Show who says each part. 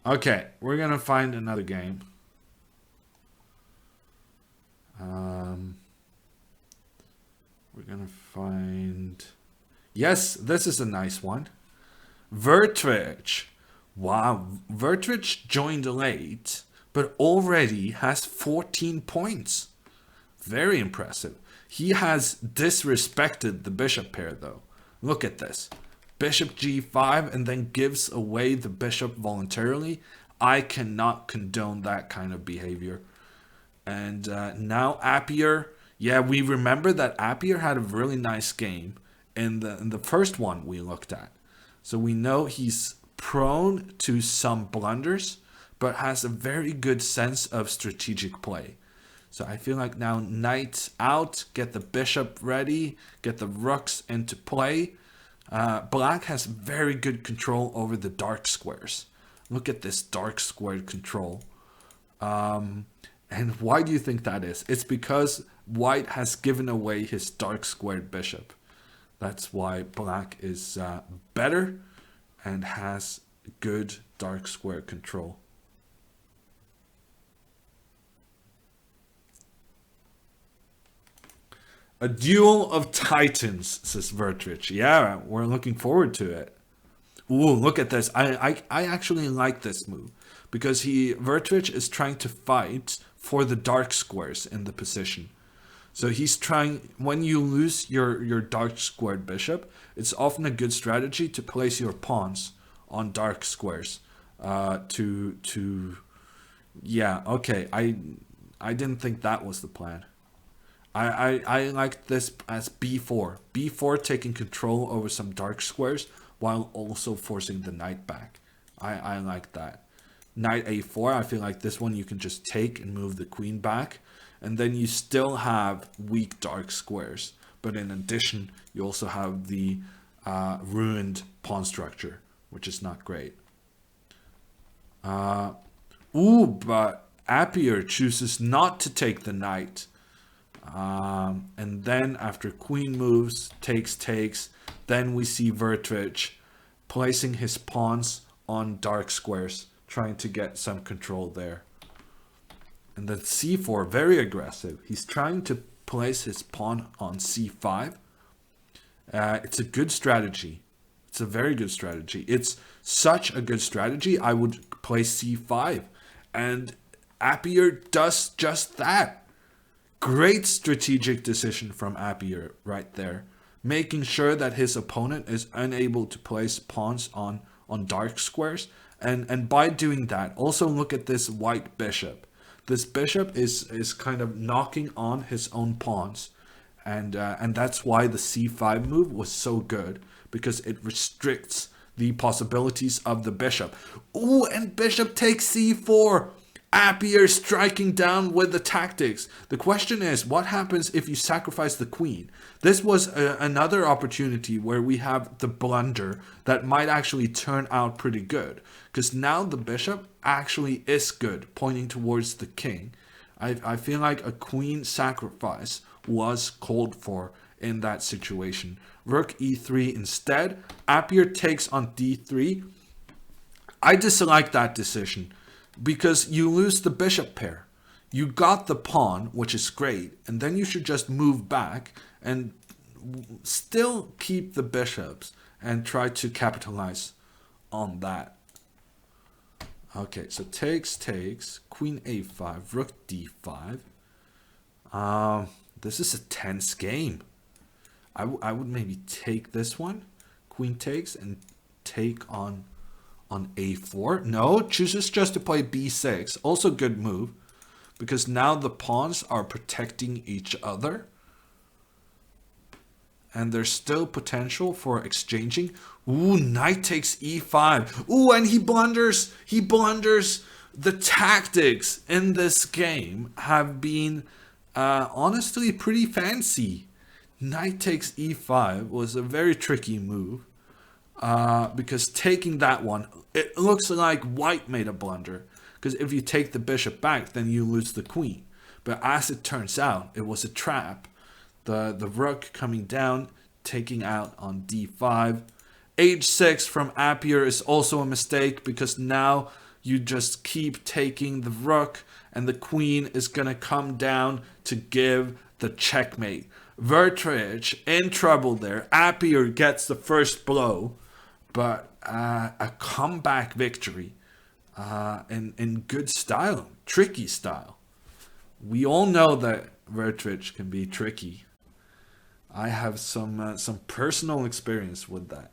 Speaker 1: Okay, we're gonna find another game. Um, we're gonna find. Yes, this is a nice one. Vertrich. Wow, Vertrich joined late, but already has 14 points. Very impressive. He has disrespected the bishop pair, though. Look at this. Bishop g5 and then gives away the bishop voluntarily. I cannot condone that kind of behavior. And now Appier. Yeah, we remember that Appier had a really nice game in the first one we looked at. So we know he's prone to some blunders, but has a very good sense of strategic play. So I feel like now knight out, get the bishop ready, get the rooks into play. Black has very good control over the dark squares. Look at this dark squared control. And why do you think that is? It's because white has given away his dark squared bishop. That's why black is better and has good dark square control. A duel of titans, says Vertrich. Yeah, we're looking forward to it. Ooh, look at this. I actually like this move because Vertrich is trying to fight for the dark squares in the position. So he's trying, when you lose your dark squared bishop, it's often a good strategy to place your pawns on dark squares. Yeah, okay. I didn't think that was the plan. I like this as b4. b4 taking control over some dark squares while also forcing the knight back. I like that. Knight a4, I feel like this one you can just take and move the queen back. And then you still have weak dark squares. But in addition, you also have the ruined pawn structure, which is not great. But Appier chooses not to take the knight. And then after queen moves, takes, then we see Vertrich placing his pawns on dark squares, trying to get some control there. And then c4, very aggressive. He's trying to place his pawn on c5. It's a good strategy. It's a very good strategy. It's such a good strategy, I would play c5. And Appier does just that. Great strategic decision from Appier right there. Making sure that his opponent is unable to place pawns on dark squares. And by doing that, also look at this white bishop. This bishop is kind of knocking on his own pawns. And that's why the c5 move was so good. Because it restricts the possibilities of the bishop. Ooh, and bishop takes c4. Appier striking down with the tactics. The question is, what happens if you sacrifice the queen? This was another opportunity where we have the blunder that might actually turn out pretty good. Because now the bishop actually is good, pointing towards the king. I feel like a queen sacrifice was called for in that situation. Rook e3 instead. Appier takes on d3. I dislike that decision. Because you lose the bishop pair. You got the pawn, which is great, and then you should just move back and still keep the bishops and try to capitalize on that. Okay, so takes, queen a5, rook d5. This is a tense game. I would maybe take this one. Queen takes and take on a4. No, chooses just to play b6. Also good move. Because now the pawns are protecting each other. And there's still potential for exchanging. Ooh, knight takes e5. Ooh, and he blunders. He blunders. The tactics in this game have been honestly pretty fancy. Knight takes e5 was a very tricky move. Because taking that one, it looks like white made a blunder. Because if you take the bishop back, then you lose the queen. But as it turns out, it was a trap. The rook coming down, taking out on d5. h6 from Appier is also a mistake because now you just keep taking the rook, and the queen is gonna come down to give the checkmate. Vertrich in trouble there. Appier gets the first blow, but a comeback victory in good style, tricky style. We all know that Vertrich can be tricky. I have some personal experience with that.